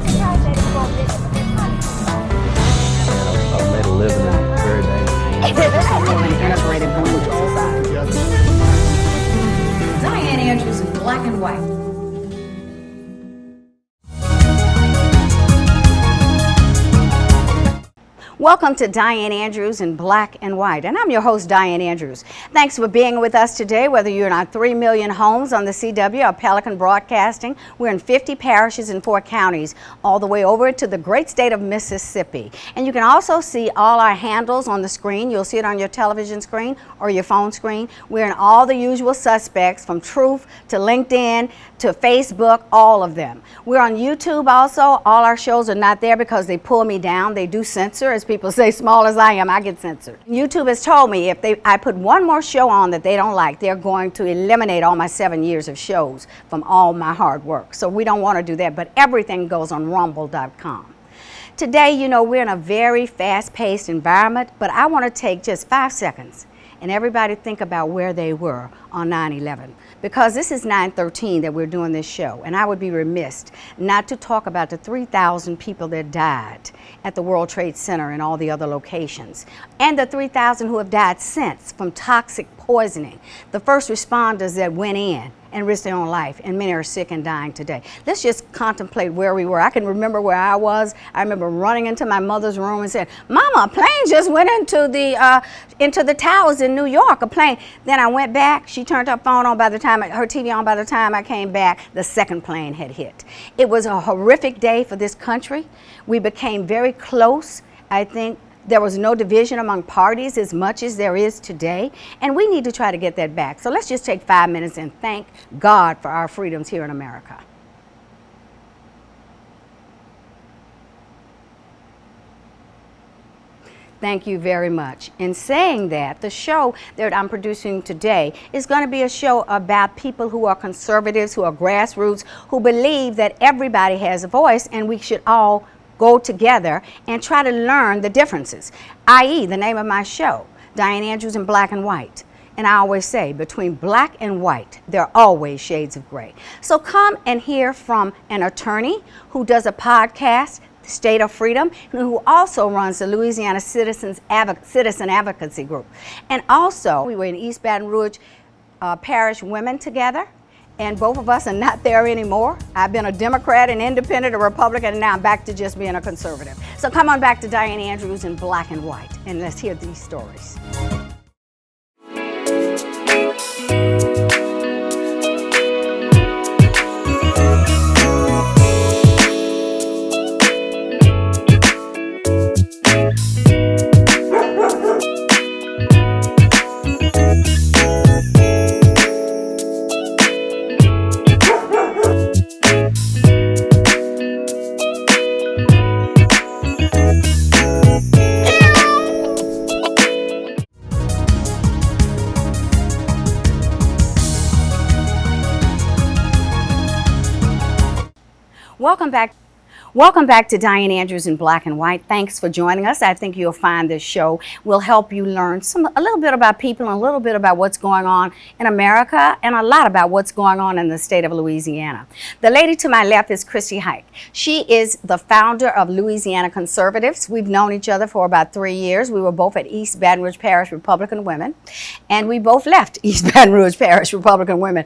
I've made a living in very dangerous. Integrated language all sides. Dianne Andrews in black and white. Welcome to Dianne Andrews in Black and White, and I'm your host, Dianne Andrews. Thanks for being with us today, whether you're in our 3 million homes on the CW or Pelican Broadcasting. We're in 50 parishes in 4 counties, all the way over to the great state of Mississippi. And you can also see all our handles on the screen. You'll see it on your television screen or your phone screen. We're in all the usual suspects, from Truth to LinkedIn to Facebook, all of them. We're on YouTube also. All our shows are not there because they pull me down. They do censor. As people say, small as I am, I get censored. YouTube has told me if I put one more show on that they don't like, they're going to eliminate all my 7 years of shows from all my hard work. So we don't want to do that, but everything goes on rumble.com. Today, you know, we're in a very fast-paced environment, but I want to take just 5 seconds and everybody think about where they were on 9/11. Because this is 9/13 that we're doing this show, and I would be remiss not to talk about the 3,000 people that died at the World Trade Center and all the other locations, and the 3,000 who have died since from toxic poisoning. The first responders that went in and risked their own life, and many are sick and dying today. Let's just contemplate where we were. I can remember where I was. I remember running into my mother's room and saying, "Mama, a plane just went into the towers in New York, a plane." Then I went back. She turned her phone on by the time, her TV on by the time I came back, the second plane had hit. It was a horrific day for this country. We became very close. I think there was no division among parties as much as there is today, and we need to try to get that back. So let's just take 5 minutes and thank God for our freedoms here in America. Thank you very much. In saying that, the show that I'm producing today is going to be a show about people who are conservatives, who are grassroots, who believe that everybody has a voice and we should all go together and try to learn the differences, i.e. the name of my show, Dianne Andrews in Black and White. And I always say, between black and white, there are always shades of gray. So come and hear from an attorney who does a podcast, State of Freedom, who also runs the Louisiana Citizen Advocacy Group. And also, we were in East Baton Rouge Parish Women together, and both of us are not there anymore. I've been a Democrat, an independent, a Republican, and now I'm back to just being a conservative. So come on back to Dianne Andrews in Black and White, and let's hear these stories. Welcome back to Dianne Andrews in Black and White. Thanks for joining us. I think you'll find this show will help you learn a little bit about people and a little bit about what's going on in America and a lot about what's going on in the state of Louisiana. The lady to my left is Christy Haik. She is the founder of Louisiana Conservatives. We've known each other for about 3 years. We were both at East Baton Rouge Parish Republican Women, and we both left East Baton Rouge Parish Republican Women.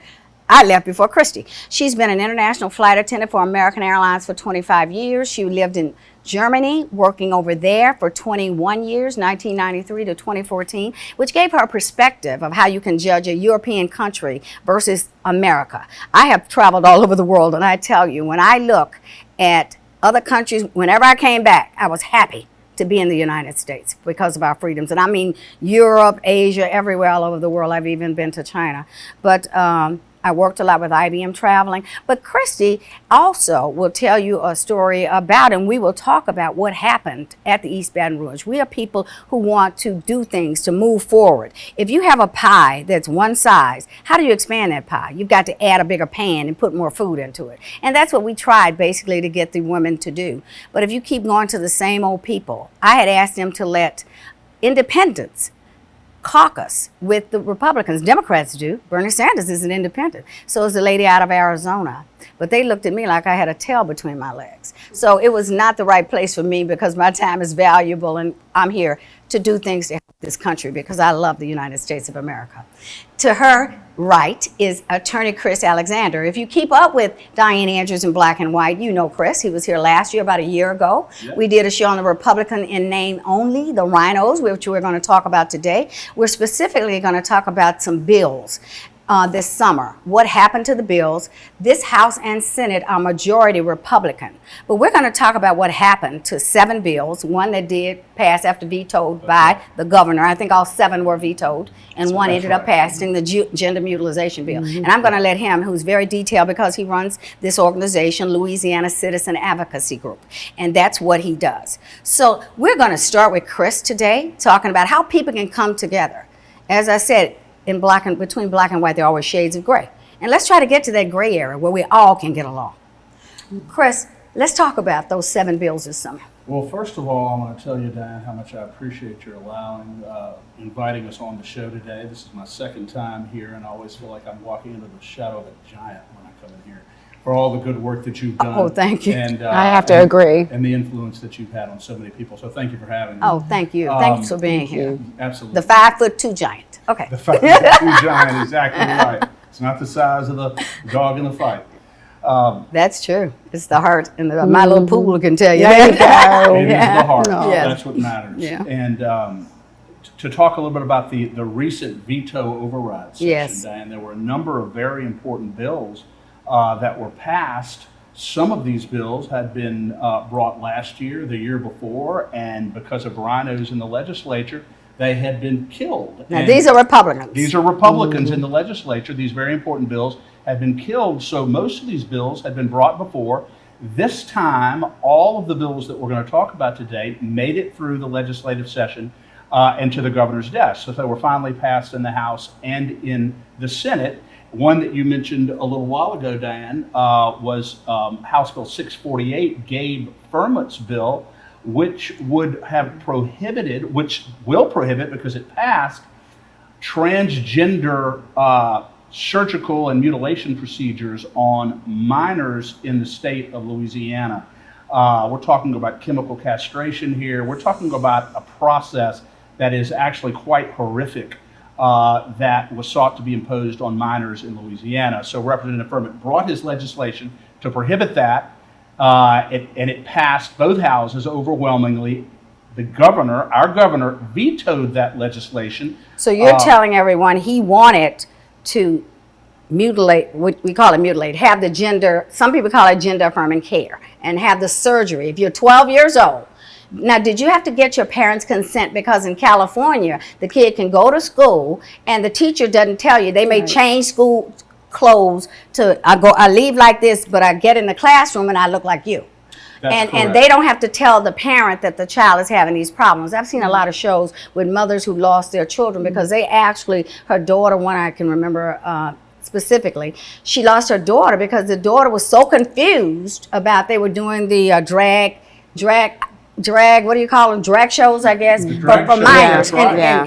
I left before Christy. She's been an international flight attendant for American Airlines for 25 years. She lived in Germany, working over there for 21 years, 1993 to 2014, which gave her a perspective of how you can judge a European country versus America. I have traveled all over the world, and I tell you, when I look at other countries, whenever I came back, I was happy to be in the United States because of our freedoms. And I mean Europe, Asia, everywhere all over the world. I've even been to China. But I worked a lot with IBM traveling, but Christy also will tell you a story about, and we will talk about what happened at the East Baton Rouge. We are people who want to do things to move forward. If you have a pie that's one size, how do you expand that pie? You've got to add a bigger pan and put more food into it. And that's what we tried basically to get the women to do. But if you keep going to the same old people, I had asked them to let independents caucus with the Republicans. Democrats do. Bernie Sanders is an independent. So is the lady out of Arizona. But they looked at me like I had a tail between my legs. So it was not the right place for me because my time is valuable and I'm here to do things to help this country because I love the United States of America. To her right is Attorney Chris Alexander. If you keep up with Dianne Andrews in Black and White, you know Chris. He was here last year, about a year ago. Yep. We did a show on the Republican in name only, the RiNOs, which we're going to talk about today. We're specifically going to talk about some bills this summer. What happened to the bills? This House and Senate are majority Republican. But we're going to talk about what happened to 7 bills, one that did pass after vetoed by the governor. I think all 7 were vetoed, and one ended up passing, the gender mutilation bill. And I'm going to let him, who's very detailed because he runs this organization, Louisiana Citizen Advocacy Group, and that's what he does. So we're going to start with Chris today, talking about how people can come together. As I said, between black and white, there are always shades of gray. And let's try to get to that gray area where we all can get along. Chris, let's talk about those 7 bills this summer. Well, first of all, I want to tell you, Dianne, how much I appreciate your inviting us on the show today. This is my second time here, and I always feel like I'm walking into the shadow of a giant when I come in here for all the good work that you've done. Oh, thank you. And, I have to agree. And the influence that you've had on so many people. So thank you for having me. Oh, thank you. Thanks for being here. Absolutely. The 5'2" giant. Okay. The 5'2" giant, exactly right. It's not the size of the dog in the fight. That's true. It's the heart, and my little poodle can tell you. There you go. It is the heart. Yeah. That's what matters. Yeah. And to talk a little bit about the recent veto override session, Yes. Dianne, there were a number of very important bills that were passed. Some of these bills had been brought last year, the year before, and because of RiNOs in the legislature, they had been killed. Now, these are Republicans. These are Republicans in the legislature. These very important bills had been killed. So most of these bills had been brought before. This time, all of the bills that we're going to talk about today made it through the legislative session and to the governor's desk. So they were finally passed in the House and in the Senate. One that you mentioned a little while ago, Dianne, was House Bill 648, Gabe Ferment's bill, which would have prohibited, which will prohibit because it passed, transgender surgical and mutilation procedures on minors in the state of Louisiana. We're talking about chemical castration here. We're talking about a process that is actually quite horrific that was sought to be imposed on minors in Louisiana. So Representative Ferment brought his legislation to prohibit that. And it passed both houses overwhelmingly. The governor, our governor, vetoed that legislation. So you're telling everyone he wanted to mutilate, what we call it mutilate, have the gender, some people call it gender affirming care, and have the surgery. If you're 12 years old, now did you have to get your parents' consent? Because in California, the kid can go to school and the teacher doesn't tell you. They may change school clothes to, I leave like this, but I get in the classroom and I look like you. And they don't have to tell the parent that the child is having these problems. I've seen a lot of shows with mothers who lost their children because they actually, her daughter, one I can remember specifically, she lost her daughter because the daughter was so confused about, they were doing the drag, what do you call them? Drag shows, I guess, for minors in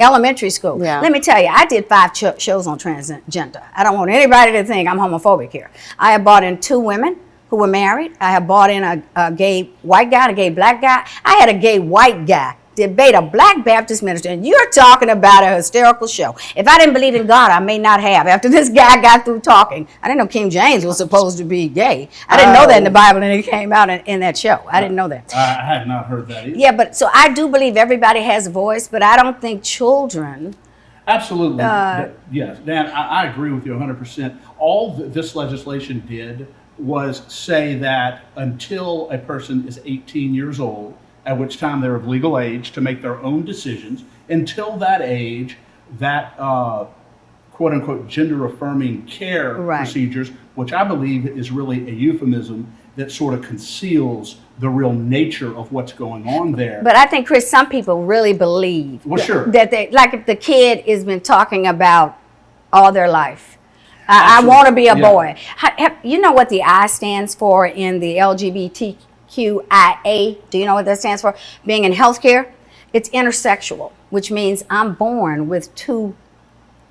elementary school. Yeah. Let me tell you, I did 5 shows on transgender. I don't want anybody to think I'm homophobic here. I have brought in 2 women who were married. I have brought in a gay white guy and a gay black guy. I had a gay white guy debate a black Baptist minister, and you're talking about a hysterical show. If I didn't believe in God, I may not have. After this guy got through talking, I didn't know King James was supposed to be gay. I didn't know that in the Bible, and it came out in that show. I didn't know that. I had not heard that either. Yeah, but so I do believe everybody has a voice, but I don't think children. Absolutely. Yes, Dan, I agree with you 100%. All this legislation did was say that until a person is 18 years old, at which time they're of legal age to make their own decisions, until that age, that quote-unquote gender-affirming care procedures, which I believe is really a euphemism that sort of conceals the real nature of what's going on there. But I think, Chris, some people really believe that they, like if the kid has been talking about all their life, I want to be a boy. You know what the I stands for in the LGBTQIA? Do you know what that stands for? Being in healthcare. It's intersexual, which means I'm born with two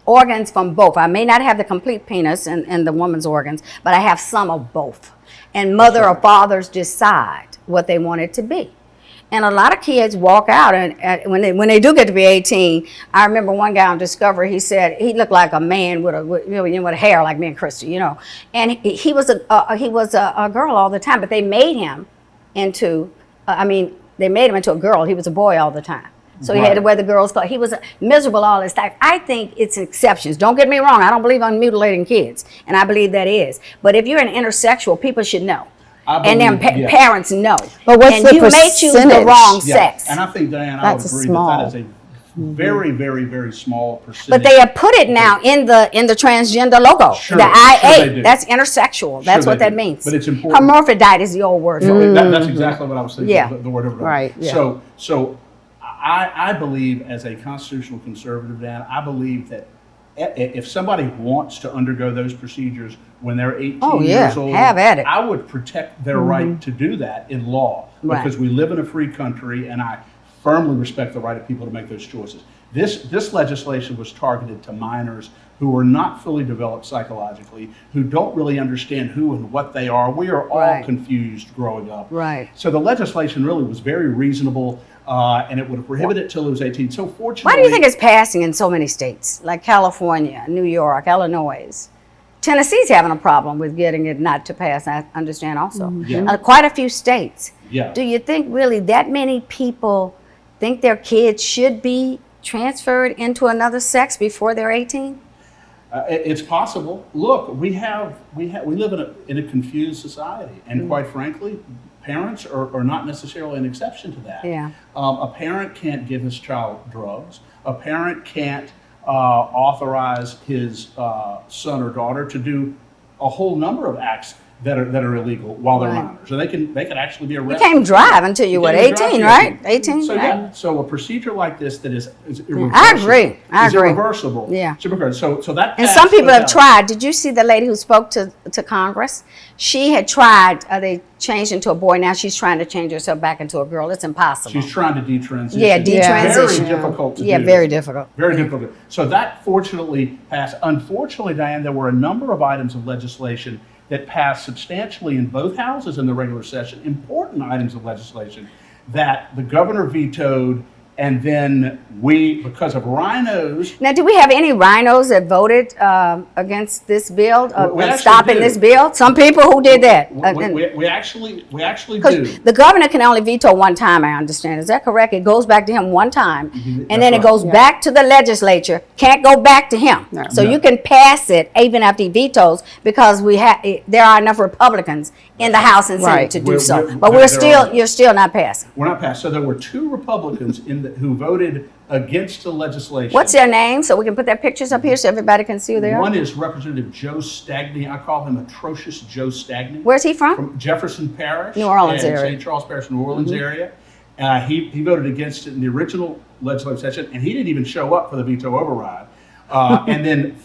organs from both. I may not have the complete penis and the woman's organs, but I have some of both. And mother or fathers decide what they want it to be. And a lot of kids walk out, and when they do get to be 18, I remember one guy on Discovery, he said he looked like a man with hair like me and Christy, you know. And he was a girl all the time, but they made him into, they made him into a girl. He was a boy all the time. So he had to wear the girl's clothes. He was miserable all his life. I think it's exceptions. Don't get me wrong. I don't believe on mutilating kids, and I believe that is. But if you're an intersexual, people should know. And then parents know. But what's and the you may choose the wrong sex. And I think, Dianne, I would agree that is a very, very, very small percentage. But they have put it now in the transgender logo, Sure, the IA. they do. That's intersexual. That's what that means. But it's important. Hermaphrodite is the old word for it. That's exactly what I was thinking. Yeah. The word of Right. Yeah. So I believe, as a constitutional conservative, Dan, I believe that if somebody wants to undergo those procedures when they're 18 years old, have at it. I would protect their right to do that in law, because we live in a free country, and I firmly respect the right of people to make those choices. This legislation was targeted to minors who are not fully developed psychologically, who don't really understand who and what they are. We are all confused growing up. Right. So the legislation really was very reasonable, and it would have prohibited it till it was 18. So fortunately, Why do you think it's passing in so many states, like California, New York, Illinois? Tennessee's having a problem with getting it not to pass, I understand also. Quite a few states. Yeah. Do you think really that many people think their kids should be transferred into another sex before they're 18? It's possible. Look, we live in a confused society, and quite frankly, parents are not necessarily an exception to that. Yeah. A parent can't give his child drugs. A parent can't authorize his son or daughter to do a whole number of acts that are illegal while they're minors. So they can actually be arrested. You can't drive until you're 18, right? 18. So right? so a procedure like this that is irreversible. I agree. Irreversible. Yeah. So that. And some people have tried. Did you see the lady who spoke to Congress? She had tried. They changed into a boy. Now she's trying to change herself back into a girl. It's impossible. She's trying to detransition. Yeah, detransition. Very difficult to do. Yeah, very difficult. Very difficult. So that fortunately passed. Unfortunately, Dianne, there were a number of items of legislation that passed substantially in both houses in the regular session, important items of legislation that the governor vetoed, and then because of RiNOs. Now, do we have any RiNOs that voted against this bill, stopping this bill? Some people who did that. We actually do. The governor can only veto one time, I understand. Is that correct? It goes back to him one time, and then it goes back to the legislature. Can't go back to him. No. So you can pass it even after he vetoes, because there are enough Republicans in the House and Senate to do so. But you're still not passing. We're not passing. So there were two Republicans who voted against the legislation. What's their name, so we can put their pictures up here so everybody can see who they are? One is Representative Joe Stagney. I call him atrocious Joe Stagney. Where's he from? From Jefferson Parish. New Orleans area. St. Charles Parish, New Orleans area. He voted against it in the original legislative session, and he didn't even show up for the veto override. And then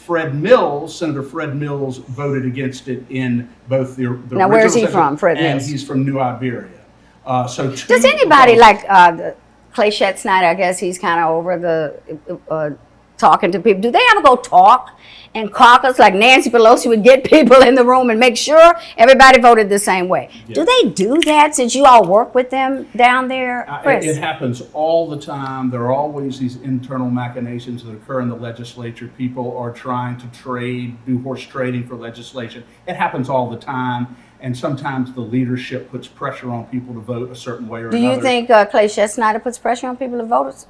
Senator Fred Mills voted against it in both the now, where's he from, Fred Mills? And he's from New Iberia. Does anybody Clay Snyder, I guess he's kind of over the talking to people. Do they ever go talk and caucus like Nancy Pelosi would get people in the room and make sure everybody voted the same way? Yeah. Do they do that since you all work with them down there, Chris? It happens all the time. There are always these internal machinations that occur in the legislature. People are trying to do horse trading for legislation. It happens all the time. And sometimes the leadership puts pressure on people to vote a certain way or another. Do you think Clay Snyder puts pressure on people to vote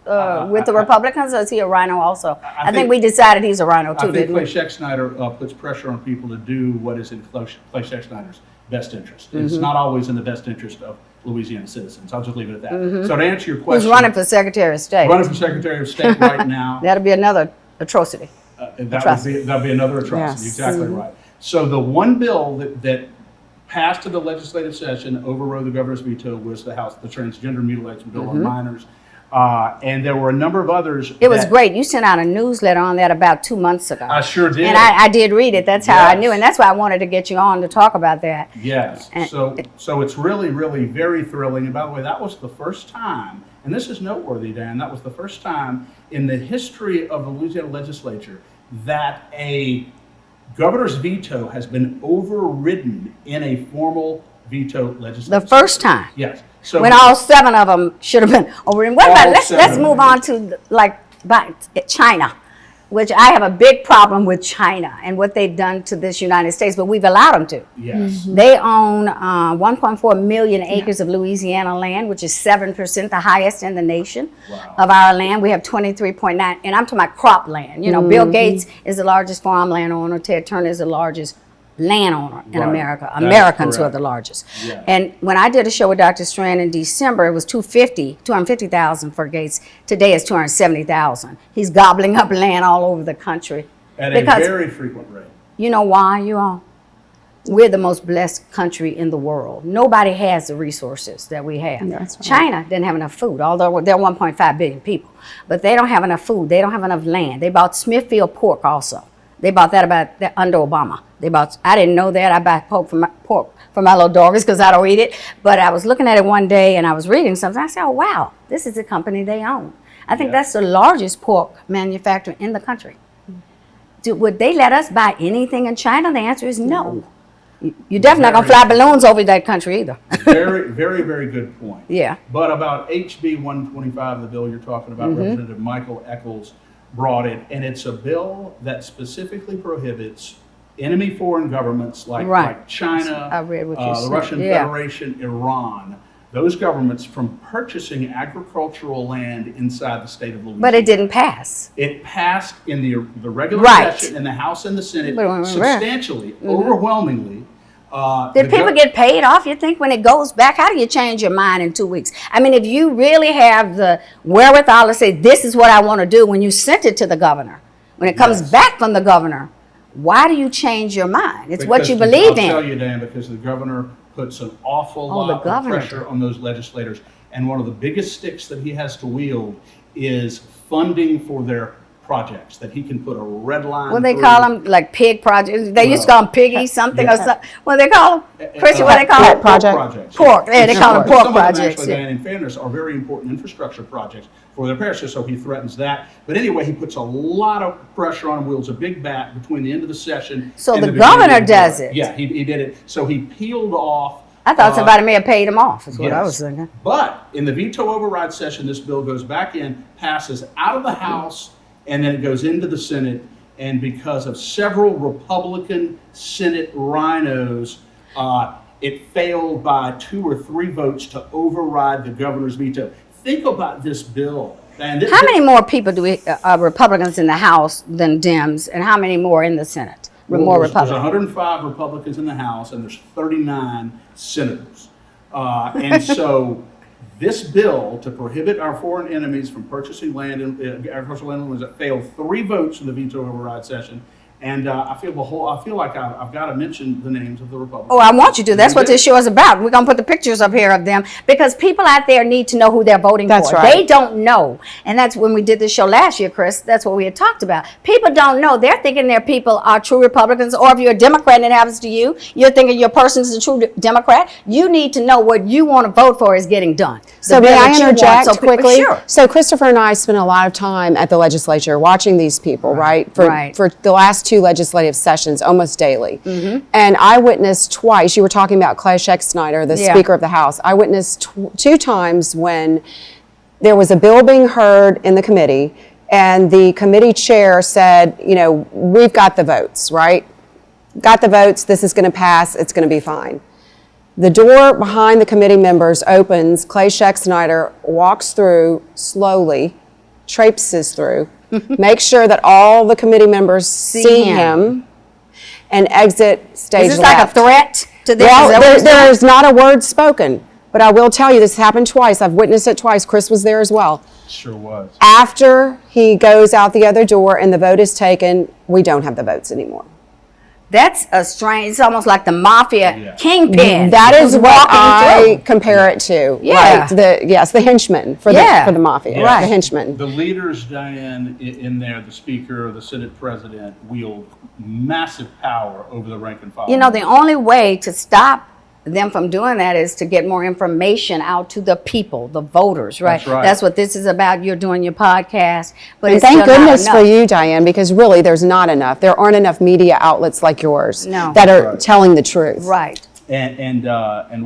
with the Republicans, or is he a RiNo also? I think we decided he's a RiNo too, didn't we? I think Clay Snyder puts pressure on people to do what is in Clay Snyder's best interest. It's not always in the best interest of Louisiana citizens. I'll just leave it at that. So to answer your question. Who's running for Secretary of State? Running for Secretary of State right now. That'll be another atrocity. That'd be another atrocity. Yes. Exactly right. So the one bill that passed to the legislative session, overrode the governor's veto, was the transgender mutilation bill on minors. And there were a number of others. It was great. You sent out a newsletter on that about 2 months ago. I sure did. And I did read it. That's how I knew. And that's why I wanted to get you on to talk about that. Yes. And so it's really, really very thrilling. And by the way, that was the first time, and this is noteworthy, Dan, that was the first time in the history of the Louisiana legislature that a governor's veto has been overridden in a formal veto legislation. The first time. Yes. So when all 7 of them should have been overridden. What about, let's move on to China, which I have a big problem with China and what they've done to this United States, but we've allowed them to. Yes. They own 1.4 million acres of Louisiana land, which is 7%, the highest in the nation of our land. We have 23.9, and I'm talking about cropland. You know, Bill Gates is the largest farmland owner. Ted Turner is the largest landowner in America. Americans who are the largest. Yeah. And when I did a show with Dr. Strand in December, it was 250,000 for Gates. Today it's 270,000. He's gobbling up land all over the country. At a very frequent rate. You know why, you all? We're the most blessed country in the world. Nobody has the resources that we have. That's right. China didn't have enough food, although they're 1.5 billion people. But they don't have enough food. They don't have enough land. They bought Smithfield pork also. They bought that under Obama. I didn't know that. I buy pork for my little doggies because I don't eat it. But I was looking at it one day and I was reading something. I said, oh, wow, this is a company they own. I think that's the largest pork manufacturer in the country. Would they let us buy anything in China? The answer is no. You're definitely not going to fly balloons over that country either. Very, very, very good point. Yeah. But about HB 125, the bill you're talking about, Representative Michael Eccles brought it, and it's a bill that specifically prohibits enemy foreign governments like China, I read what you the said. Russian Federation, Iran, those governments from purchasing agricultural land inside the state of Louisiana. But it didn't pass. It passed in the regular session in the House and the Senate substantially, overwhelmingly. Did people get paid off, you think, when it goes back? How do you change your mind in 2 weeks? I mean, if you really have the wherewithal to say, this is what I want to do, when you sent it to the governor, when it comes back from the governor, why do you change your mind? It's what you believe in. I'll tell you, Dan, because the governor puts an awful lot of pressure on those legislators. And one of the biggest sticks that he has to wield is funding for their projects, that he can put a red line Well, they through. call them like pig projects. They used to call them piggy something or something. What do they call them? Christy, what do they call them? Projects. Pork. Yeah, they call them pork some projects. Of them actually, in fairness, are very important infrastructure projects for their parishes, so he threatens that. But anyway, he puts a lot of pressure on him, wields a big bat between the end of the session. So and the the governor does it. Yeah, he did it. So he peeled off. I thought somebody may have paid him off, is what I was thinking. But in the veto override session, this bill goes back in, passes out of the House, and then it goes into the Senate. And because of several Republican Senate RiNOs, it failed by 2 or 3 votes to override the governor's veto. Think about this bill. And How many more people do we Republicans in the House than Dems, and how many more in the Senate? More There's Republicans. 105 Republicans in the House, and there's 39 senators. And so this bill to prohibit our foreign enemies from purchasing land in agricultural land that failed 3 votes in the veto override session. And I feel like I've got to mention the names of the Republicans. Oh, I want you to. That's what this show is about. We're going to put the pictures up here of them because people out there need to know who they're voting for. Right. They don't know. And that's when we did the show last year, Chris. That's what we had talked about. People don't know. They're thinking their people are true Republicans, or if you're a Democrat and it happens to you, you're thinking your person's a true Democrat. You need to know what you want to vote for is getting done. So may I interject quickly? Sure. So Christopher and I spent a lot of time at the legislature watching these people, right? For the last 2 legislative sessions, almost daily. And I witnessed twice, you were talking about Clay Scheck-Snyder, the Speaker of the House. I witnessed 2 times when there was a bill being heard in the committee and the committee chair said, you know, we've got the votes, right? Got the votes, this is going to pass, it's going to be fine. The door behind the committee members opens, Clay Scheck-Snyder walks through slowly, traipses through, make sure that all the committee members see him, and exit stage left. Is this like a threat to them? Well, there is not a word spoken, but I will tell you this happened twice. I've witnessed it twice. Chris was there as well. Sure was. After he goes out the other door and the vote is taken, we don't have the votes anymore. That's a strange. It's almost like the Mafia Kingpin. That is who's what walking I through. compare it to. Yeah. Right. The henchmen for the mafia. Right. The henchmen. The leaders, Dianne, in there, the speaker, the Senate president, wield massive power over the rank and file. You know, the only way to stop them from doing that is to get more information out to the people, the voters, right? That's right. That's what this is about. You're doing your podcast, but And it's thank still not goodness for enough. you, Dianne, because really there's not enough. There aren't enough media outlets like yours No. that are Right. telling the truth. Right. And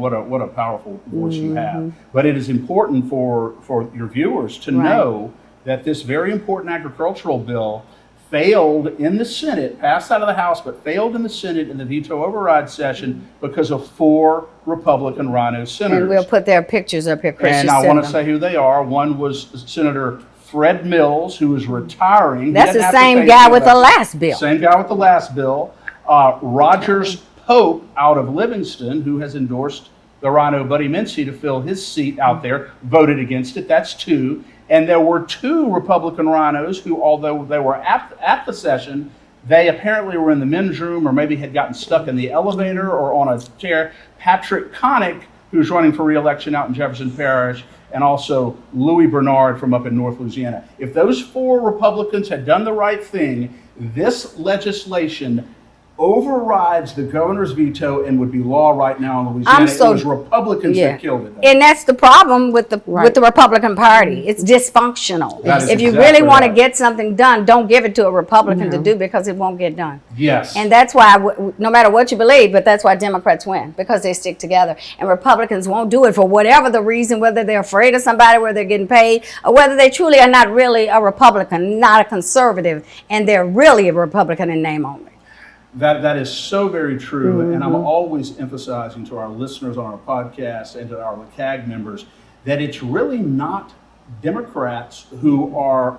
what a powerful voice you have. But it is important for your viewers to know that this very important agricultural bill failed in the Senate, passed out of the House, but failed in the Senate in the veto override session because of 4 Republican RINO senators. And we'll put their pictures up here, Chris. And I want to say who they are. One was Senator Fred Mills, who is retiring. That's the same guy with the last bill. Same guy with the last bill. Rogers Pope out of Livingston, who has endorsed the RINO Buddy Mincy to fill his seat out there, voted against it. That's 2. And there were 2 Republican RINOs who, although they were at the session, they apparently were in the men's room or maybe had gotten stuck in the elevator or on a chair. Patrick Connick, who's running for re-election out in Jefferson Parish, and also Louis Bernard from up in North Louisiana. If those 4 Republicans had done the right thing, this legislation overrides the governor's veto and would be law right now in Louisiana. It was Republicans that killed it. And that's the problem with the Republican Party. It's dysfunctional. That is If you exactly really want to right. get something done, don't give it to a Republican to do because it won't get done. Yes. And that's why, no matter what you believe, but that's why Democrats win, because they stick together. And Republicans won't do it for whatever the reason, whether they're afraid of somebody, whether they're getting paid, or whether they truly are not really a Republican, not a conservative, and they're really a Republican in name only. That is so very true, and I'm always emphasizing to our listeners on our podcast and to our LCAG members that it's really not Democrats who are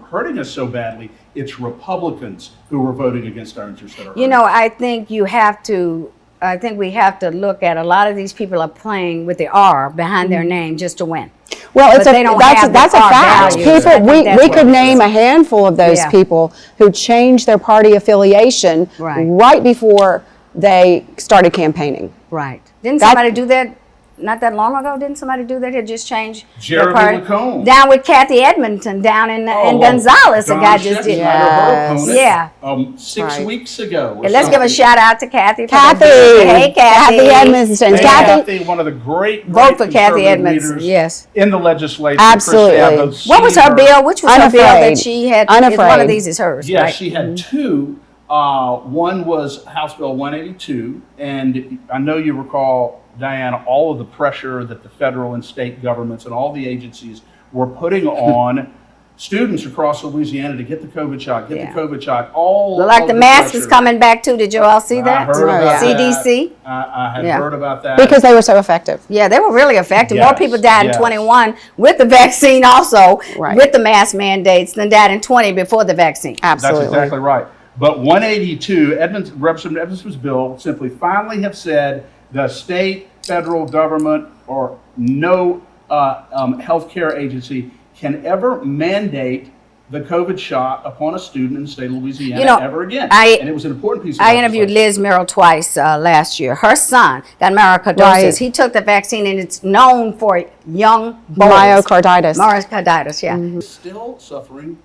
hurting us so badly. It's Republicans who are voting against our interests that are hurting. You know, I think we have to look at a lot of these people are playing with the R behind their name just to win. Well, But they don't have that's a the fact. values. I People, think that's we what could it name is. a handful of those Yeah. people who changed their party affiliation right before they started campaigning. Right. Didn't somebody do that not that long ago? Didn't somebody do that? Had just changed their Jeremy party? Lacombe. Down with Kathy Edmonton down in Gonzales. A guy just did. Yeah. 6 weeks ago. And let's give a shout out to Kathy. Kathy. Hey, Kathy. Edmonton. Kathy, one of the great Vote for Kathy conservative Edmonton. leaders Yes. in the legislature. Absolutely. Christy, I both What was seen her bill? Which was her bill Unafraid. that she had? Unafraid. One of these is hers. Yeah, right? she had 2. One was House Bill 182, and I know you recall, Dianne, all of the pressure that the federal and state governments and all the agencies were putting on students across Louisiana to get the COVID shot, get the COVID shot. Look like the mask is coming back too. Did you all see that? I heard about CDC. that. I had heard about that. Because they were so effective. Yeah, they were really effective. Yes, More people died in yes. 21 with the vaccine also, Right. with the mask mandates, than died in 20 before the vaccine. Absolutely. That's exactly right. But 182, Representative Edmondson's bill simply finally have said the state, federal government, or no healthcare agency can ever mandate the COVID shot upon a student in the state of Louisiana ever again. And it was an important piece of I interviewed Liz Merrell twice last year. Her son got myocarditis. Right. He took the vaccine, and it's known for young boys. Myocarditis. Myocarditis, yeah. Still suffering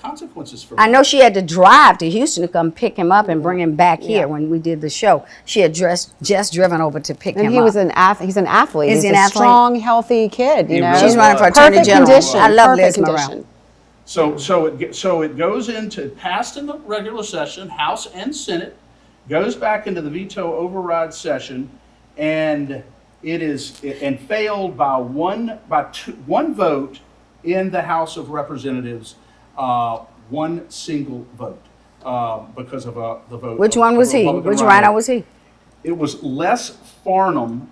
consequences for I know she had to drive to Houston to come pick him up and bring him back here when we did the show. She had just driven over to pick him And up. he was he's an athlete. Is he He's an a athlete? strong, healthy kid. You know, She's running for Attorney perfect General. condition. I love perfect Liz Merrell. condition. So it goes into passed in the regular session, House and Senate, goes back into the veto override session, and it failed by one vote in the House of Representatives, one single vote because of the vote. Which one was he? Republican Which RINO was he? It was Les Farnham.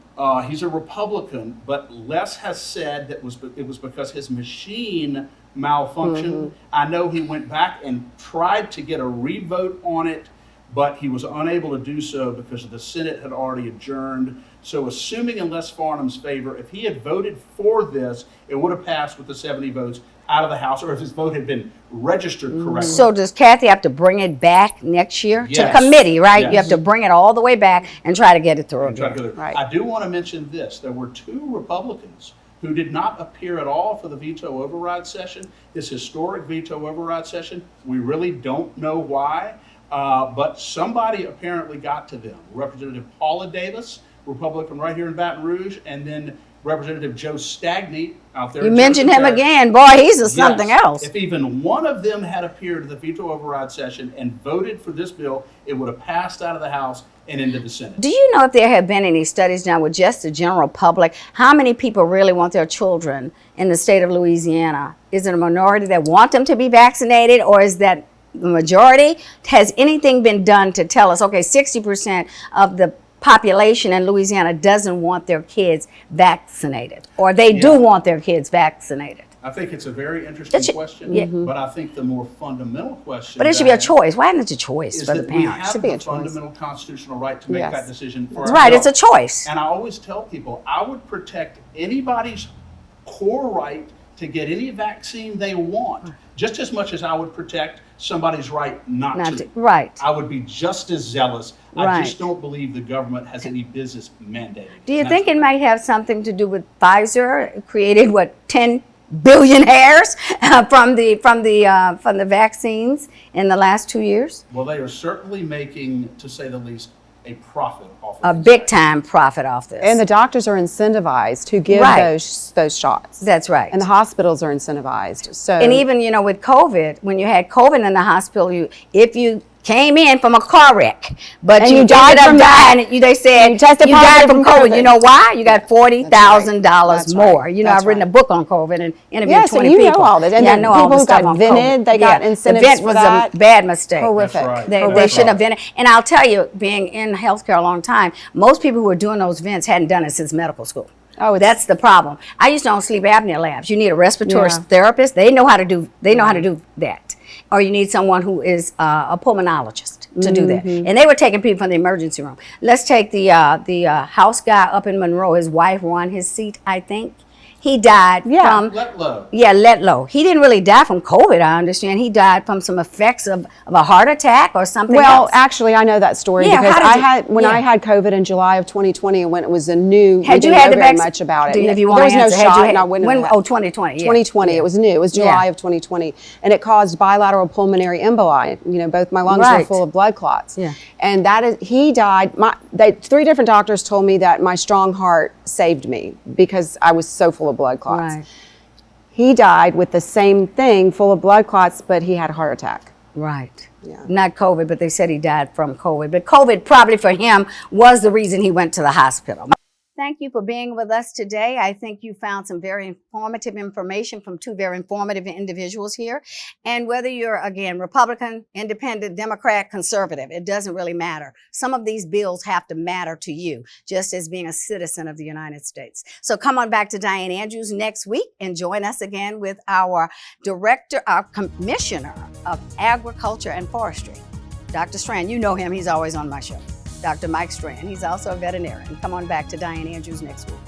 He's a Republican, but Les has said that it was because his machine malfunctioned. I know he went back and tried to get a revote on it, but he was unable to do so because the Senate had already adjourned So assuming in Les Farnham's favor, if he had voted for this, it would have passed with the 70 votes out of the House, or if his vote had been registered correctly. So does Kathy have to bring it back next year Yes. to committee, right? Yes. You have to bring it all the way back and try to get it through again. Right. I do want to mention this. There were 2 Republicans who did not appear at all for the veto override session, this historic veto override session. We really don't know why, but somebody apparently got to them. Representative Paula Davis, Republican right here in Baton Rouge, and then Representative Joe Stagney out there. You mentioned him again. Boy, he's something else. If even one of them had appeared at the veto override session and voted for this bill, it would have passed out of the House and into the Senate. Do you know if there have been any studies now with just the general public? How many people really want their children in the state of Louisiana? Is it a minority that want them to be vaccinated, or is that the majority? Has anything been done to tell us, okay, 60% of the population in Louisiana doesn't want their kids vaccinated, or they do want their kids vaccinated? I think it's a very interesting question, but I think the more fundamental question. But it should be a choice. Why isn't it a choice for the We parents? have the fundamental constitutional right to make that decision for That's right, it's a choice. And I always tell people, I would protect anybody's core right to get any vaccine they want, just as much as I would protect somebody's right not to. Right. I would be just as zealous. Right. I just don't believe the government has any business mandating. Do you think it might have something to do with Pfizer created 10 billion hairs from the vaccines in the last 2 years? Well, they are certainly making, to say the least, a profit off of A this. big time profit off this. And the doctors are incentivized to give those shots. That's right. And the hospitals are incentivized. So And even, with COVID, when you had COVID in the hospital, if you came in from a car wreck, but And you you died ended up from that. dying, they said You tested you died positive from from COVID. COVID. You know why? You got $40,000 That's more. right. I've written a book on COVID and interviewed Yeah, so 20 you people. know all this. And I then know all people the who stuff got on vented, COVID. they got The incentives vent for was that. a bad mistake. Horrific. That's right. They That's shouldn't right. have been. And I'll tell you, being in healthcare a long time, most people who are doing those vents hadn't done it since medical school. Oh, That's the problem. I used to own sleep apnea labs. You need a respiratory Yeah. therapist. They know how to do. They know how to do that. Or you need someone who is a pulmonologist to do that. And they were taking people from the emergency room. Let's take the house guy up in Monroe. His wife won his seat, I think. He died from Letlow. He didn't really die from COVID, I understand. He died from some effects of a heart attack or something else. Well, actually, I know that story Yeah, because how did you- I had COVID in July of 2020, and when it was a new, Had we you didn't had know the very vaccine? much about it. If you There want was to no answer, had shot, you and I had, wouldn't when? have. Oh, 2020. Yeah. 2020. It was new. It was July of 2020, and it caused bilateral pulmonary emboli. Both my lungs were Right. full of blood clots. Yeah. And he died. 3 different doctors told me that my strong heart saved me because I was so full of blood clots. Right. He died with the same thing, full of blood clots, but he had a heart attack. Right. Yeah. Not COVID, but they said he died from COVID. But COVID probably for him was the reason he went to the hospital. Thank you for being with us today. I think you found some very informative information from 2 very informative individuals here. And whether you're, again, Republican, Independent, Democrat, Conservative, it doesn't really matter. Some of these bills have to matter to you, just as being a citizen of the United States. So come on back to Dianne Andrews next week and join us again with our Commissioner of Agriculture and Forestry, Dr. Strand. You know him. He's always on my show. Dr. Mike Strand. He's also a veterinarian. Come on back to Dianne Andrews next week.